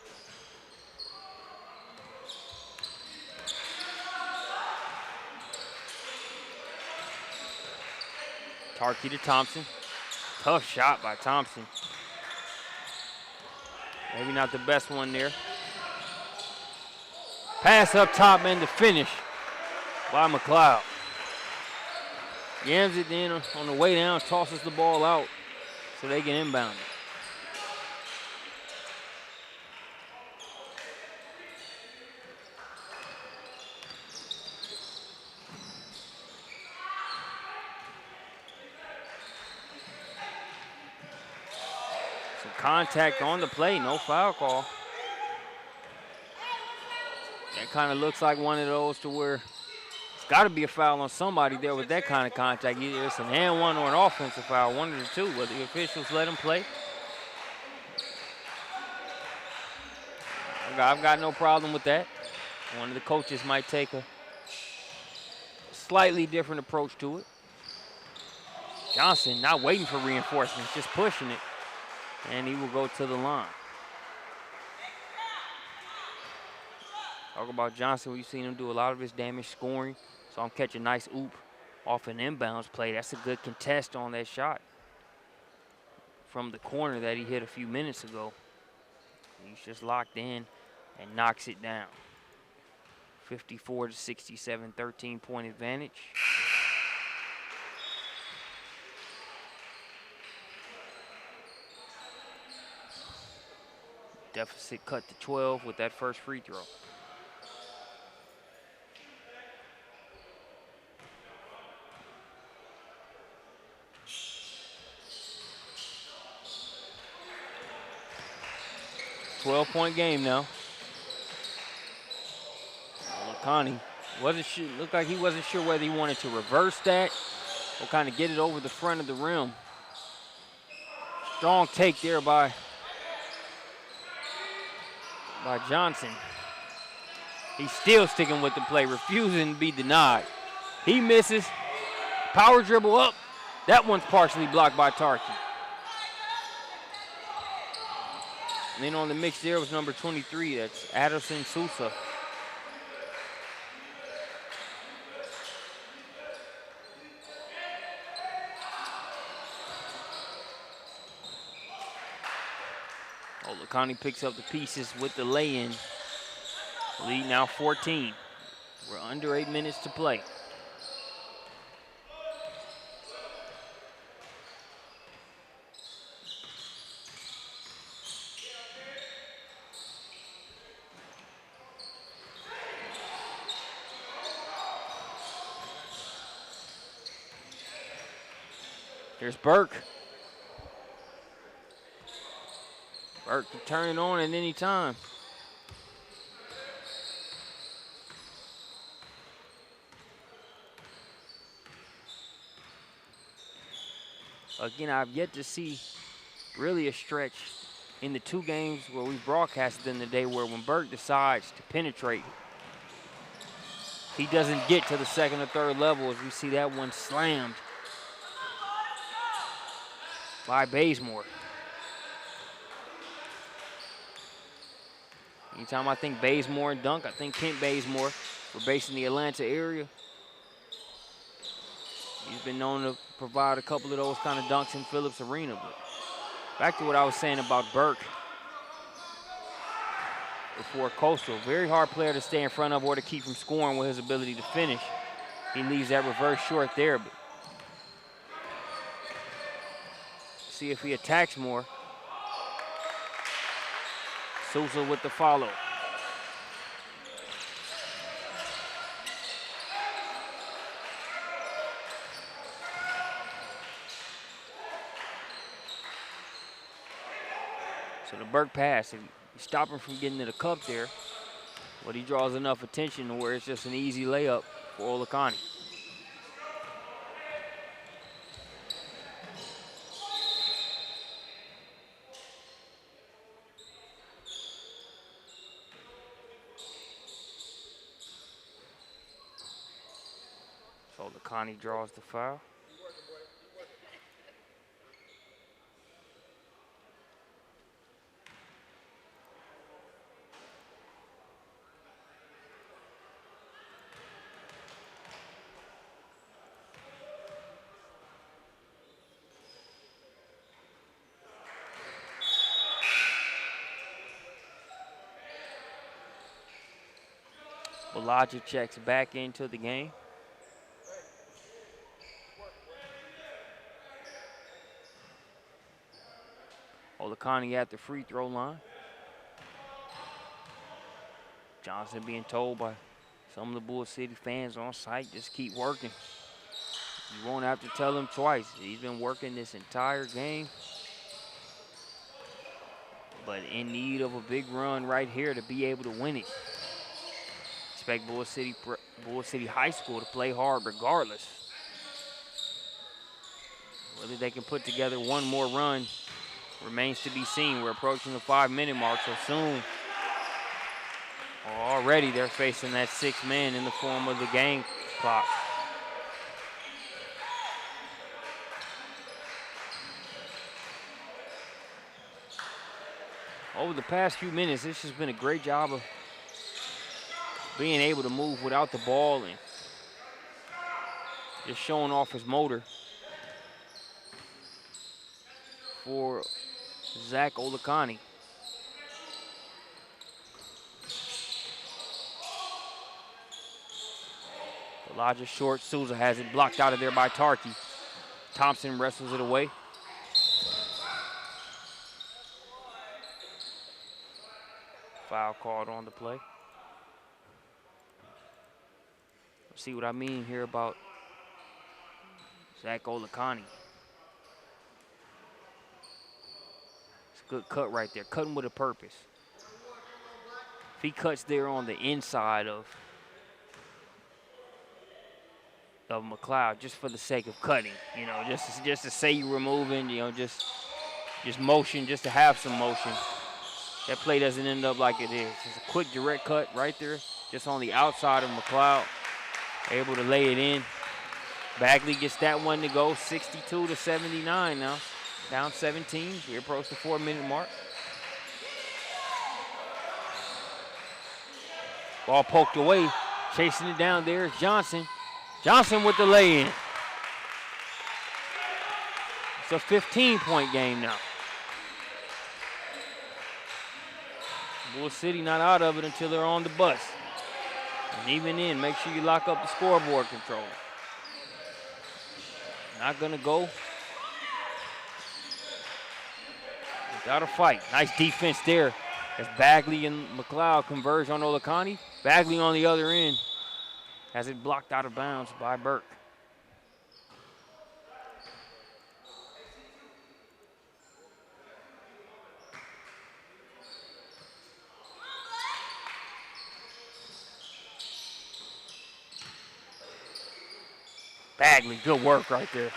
Tarkey to Thompson. Tough shot by Thompson. Maybe not the best one there. Pass up top and the finish by McLeod. Yams it in on the way down, tosses the ball out so they can inbound it. Contact on the play, no foul call. That kind of looks like one of those to where it's got to be a foul on somebody there with that kind of contact. Either it's an and one or an offensive foul, one of the two, but the officials let him play. I've got no problem with that. One of the coaches might take a slightly different approach to it. Johnson not waiting for reinforcements, just pushing it. And he will go to the line. Talk about Johnson, we've seen him do a lot of his damage scoring. So I'm catching a nice oop off an inbounds play. That's a good contest on that shot from the corner that he hit a few minutes ago. He's just locked in and knocks it down. 54-67, 13-point advantage. Deficit cut to 12 with that first free throw. .12-point game now. Olukani looked like he wasn't sure whether he wanted to reverse that or kind of get it over the front of the rim. Strong take there by Johnson. He's still sticking with the play, refusing to be denied. He misses. Power dribble up. That one's partially blocked by Tarkey. And then on the mix there was number 23. That's Addison Sousa. Olakani picks up the pieces with the lay-in. Lead now 14. We're under 8 minutes to play. Here's Burke. Burke can turn it on at any time. Again, I've yet to see really a stretch in the 2 games where we broadcasted them today where when Burke decides to penetrate, he doesn't get to the 2nd or 3rd level as we see that one slammed by Bazemore. Anytime I think Bazemore and dunk, I think Kent Bazemore. We're based in the Atlanta area. He's been known to provide a couple of those kind of dunks in Phillips Arena. But back to what I was saying about Burke before Coastal. Very hard player to stay in front of or to keep from scoring with his ability to finish. He leaves that reverse short there. But see if he attacks more. Sousa with the follow. So the Burke pass, and you stop him from getting to the cup there, but he draws enough attention to where it's just an easy layup for Olakani. Olakani draws the foul. Balaji checks back into the game. Olakani at the free throw line. Johnson being told by some of the Bull City fans on site, just keep working. You won't have to tell him twice. He's been working this entire game, but in need of a big run right here to be able to win it. Expect Bull City High School to play hard regardless. Whether they can put together one more run remains to be seen. We're approaching the 5-minute mark, so soon. Already they're facing that 6th man in the form of the game clock. Over the past few minutes, this has been a great job of being able to move without the ball and just showing off his motor for Zach Olakani. Elijah short. Sousa has it blocked out of there by Tarkey. Thompson wrestles it away. Foul called on the play. See what I mean here about Zach Olakani. It's a good cut right there, cutting with a purpose. If he cuts there on the inside of McLeod, just for the sake of cutting, you know, just to say you're removing, you know, just motion, just to have some motion. That play doesn't end up like it is. It's a quick, direct cut right there, just on the outside of McLeod. Able to lay it in. Bagley gets that one to go, 62-79 now. Down 17, we approach the 4-minute mark. Ball poked away. Chasing it down there is Johnson. Johnson with the lay-in. It's a 15-point game now. Bull City not out of it until they're on the bus. And even then, make sure you lock up the scoreboard control. Not gonna go without a fight. Nice defense there as Bagley and McLeod converge on Olakani. Bagley on the other end has it blocked out of bounds by Burke. Bagley, good work right there.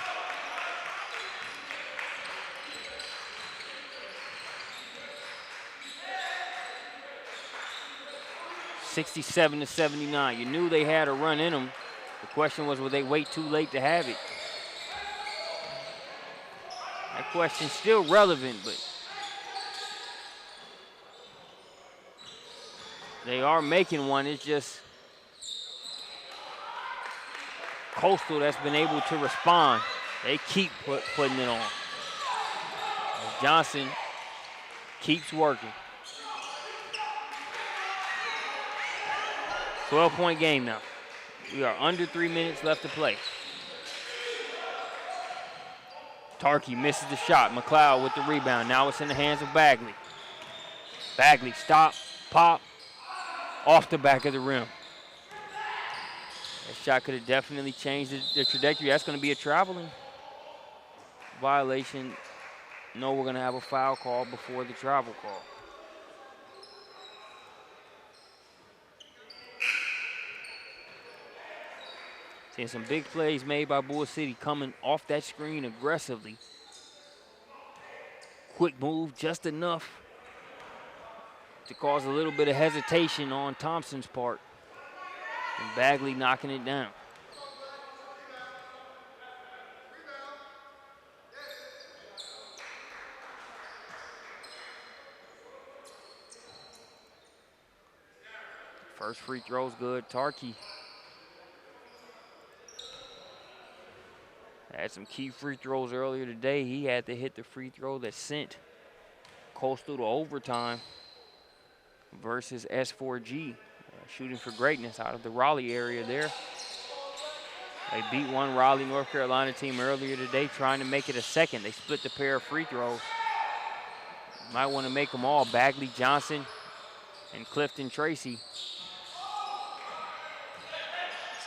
$67-79. You knew they had a run in them. The question was, would they wait too late to have it? That question's still relevant, but they are making one. It's just Coastal that's been able to respond. They keep putting it on. As Johnson keeps working. 12-point game now. We are under 3 minutes left to play. Tarkey misses the shot. McLeod with the rebound. Now it's in the hands of Bagley. Bagley, stop, pop, off the back of the rim. That shot could have definitely changed the trajectory. That's going to be a traveling violation. No, we're going to have a foul call before the travel call. Seeing some big plays made by Bull City coming off that screen aggressively. Quick move, just enough to cause a little bit of hesitation on Thompson's part. And Bagley knocking it down. First free throw's good. Tarkey had some key free throws earlier today. He had to hit the free throw that sent Coastal to overtime versus S4G. Shooting for greatness out of the Raleigh area there. They beat one Raleigh, North Carolina team earlier today, trying to make it a second. They split the pair of free throws. Might want to make them all. Bagley, Johnson, and Clifton Tracy.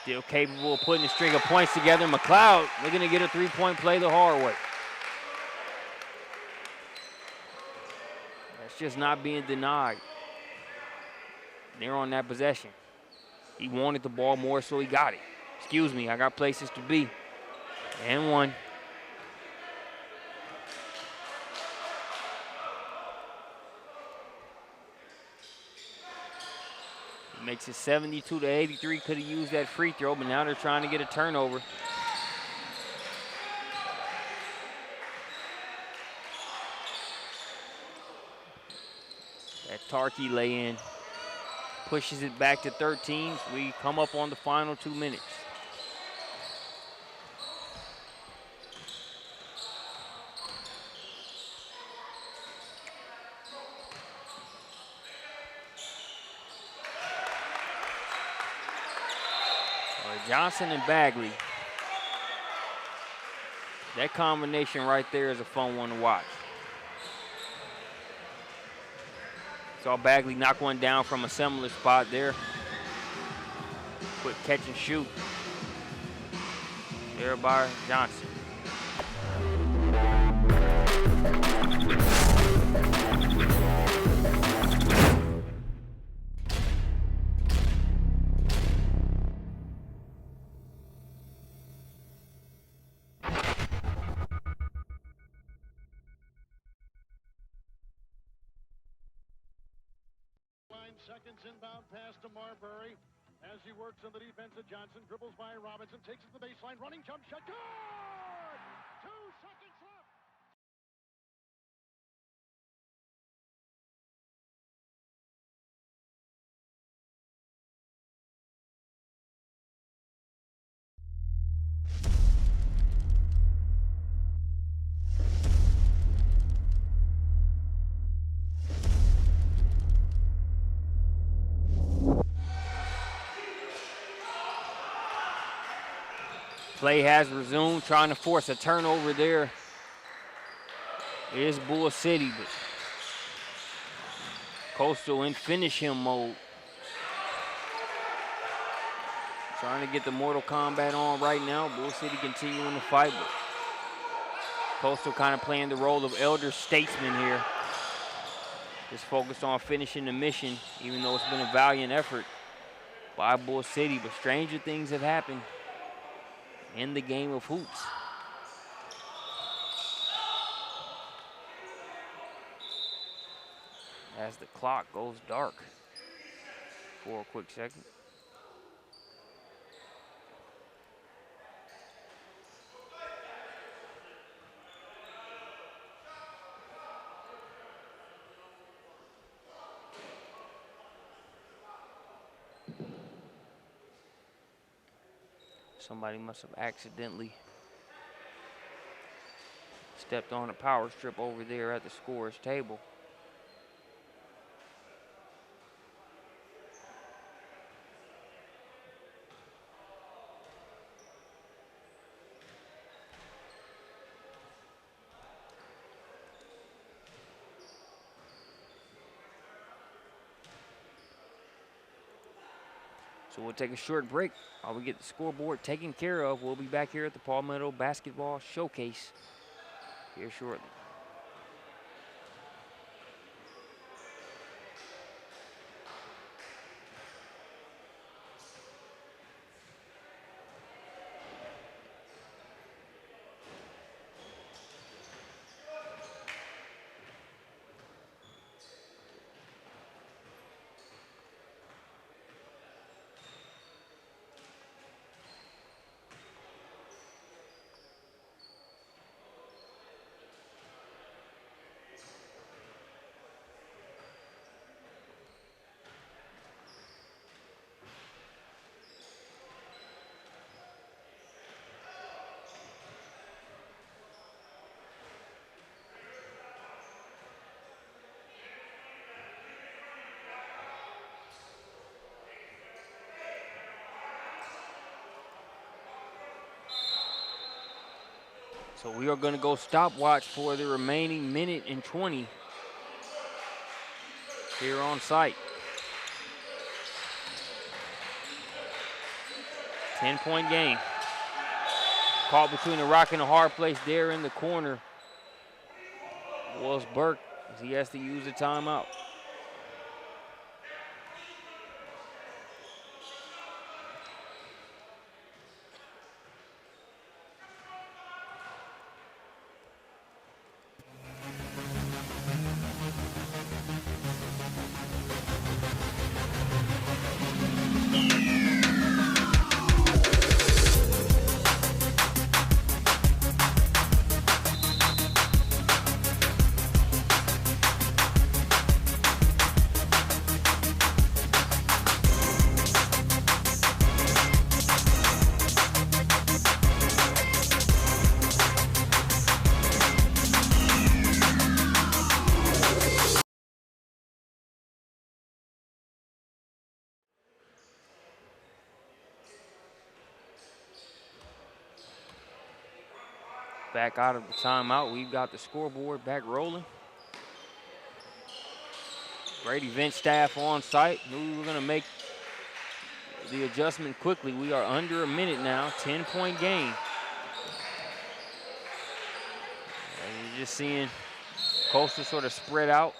Still capable of putting a string of points together. McLeod looking to get a three-point play the hard way. That's just not being denied. They're on that possession. He wanted the ball more, so he got it. Excuse me, I got places to be. And one. He makes it 72-83. Could have used that free throw, but now they're trying to get a turnover. That Tarkey lay in. Pushes it back to 13. We come up on the final 2 minutes. Johnson and Bagley. That combination right there is a fun one to watch. Saw Bagley knock one down from a similar spot there. Quick catch and shoot. There by Johnson. Seconds inbound pass to Marbury as he works on the defense of Johnson, dribbles by Robinson, takes it to the baseline, running jump shot, good! 2 seconds left. Play has resumed, trying to force a turnover there. It is Bull City, but Coastal in finish him mode. Trying to get the Mortal Kombat on right now. Bull City continuing to fight, but Coastal kind of playing the role of elder statesman here. Just focused on finishing the mission, even though it's been a valiant effort by Bull City. But stranger things have happened in the game of hoops. As the clock goes dark for a quick second. Somebody must have accidentally stepped on a power strip over there at the scorer's table. So we'll take a short break while we get the scoreboard taken care of. We'll be back here at the Palmetto Basketball Showcase here shortly. So we are going to go stopwatch for the remaining minute and 20 here on site. 10-point game. Caught between a rock and a hard place there in the corner was Burke, as he has to use a timeout. Back out of the timeout. We've got the scoreboard back rolling. Great event staff on site. Knew we were going to make the adjustment quickly. We are under a minute now. 10-point game. And you're just seeing Coastal sort of spread out.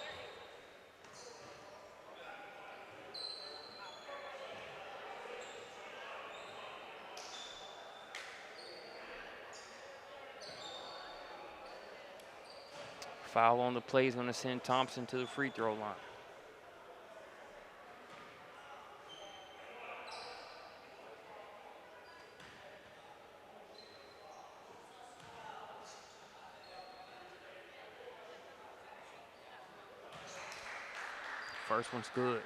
Foul on the play is going to send Thompson to the free throw line. First one's good.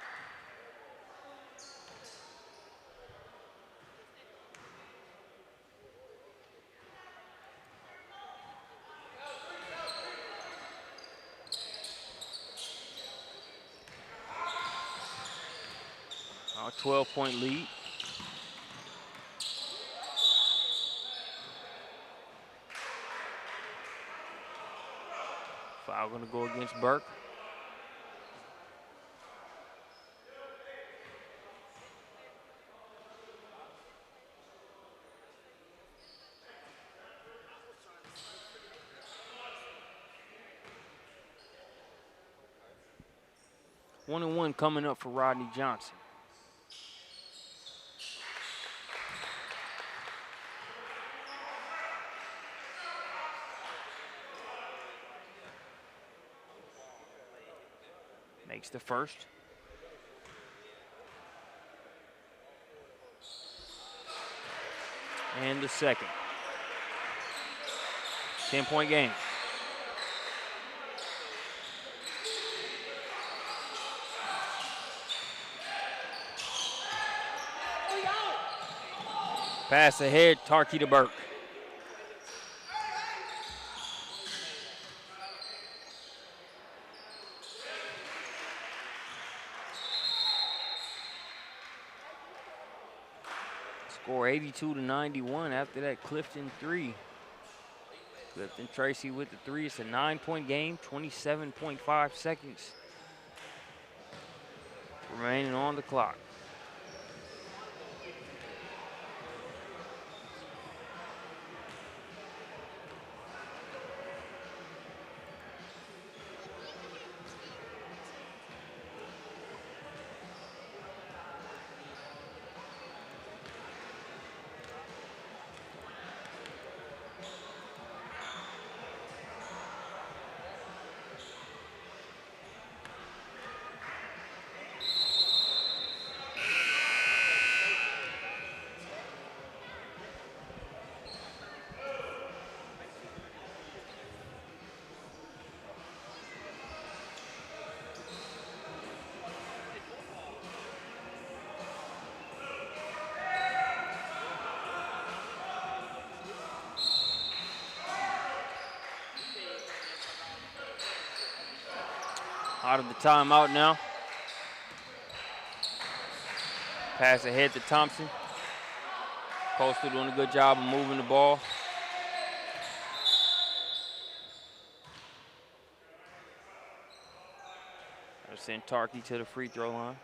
Our 12-point lead. Foul going to go against Burke. One and one coming up for Rodney Johnson. Makes the first. And the second. 10-point game. Pass ahead, Tarkey to Burke. Score 82-91 after that Clifton three. Clifton Tracy with the three. It's a 9-point game, 27.5 seconds remaining on the clock. Out of the timeout now. Pass ahead to Thompson. Coastal doing a good job of moving the ball. They'll send Tarkey to the free throw line.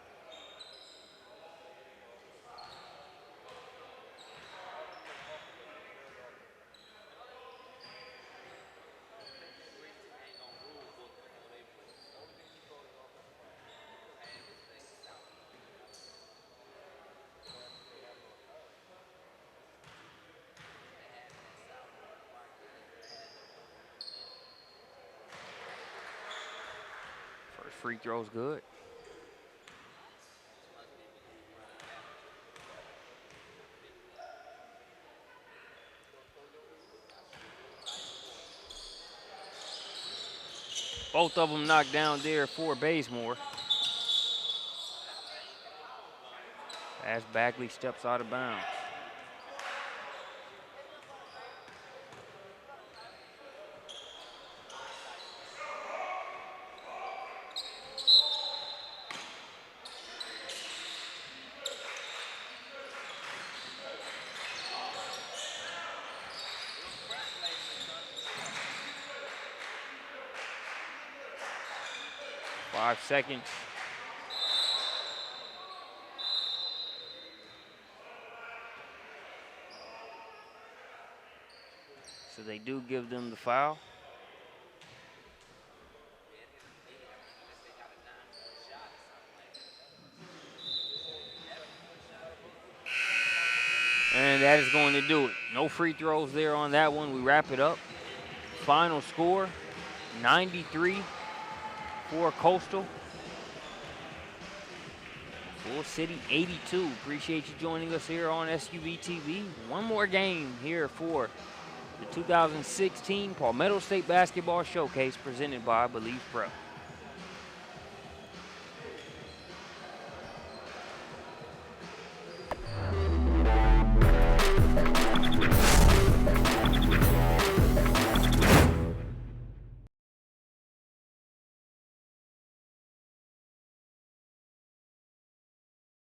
Free throw's good. Both of them knocked down there for Bazemore. As Bagley steps out of bounds. Seconds. So they do give them the foul. And that is going to do it. No free throws there on that one. We wrap it up. Final score, 93 for Coastal. Full City 82. Appreciate you joining us here on SUVtv. One more game here for the 2016 Palmetto State Basketball Showcase presented by Believe Pro.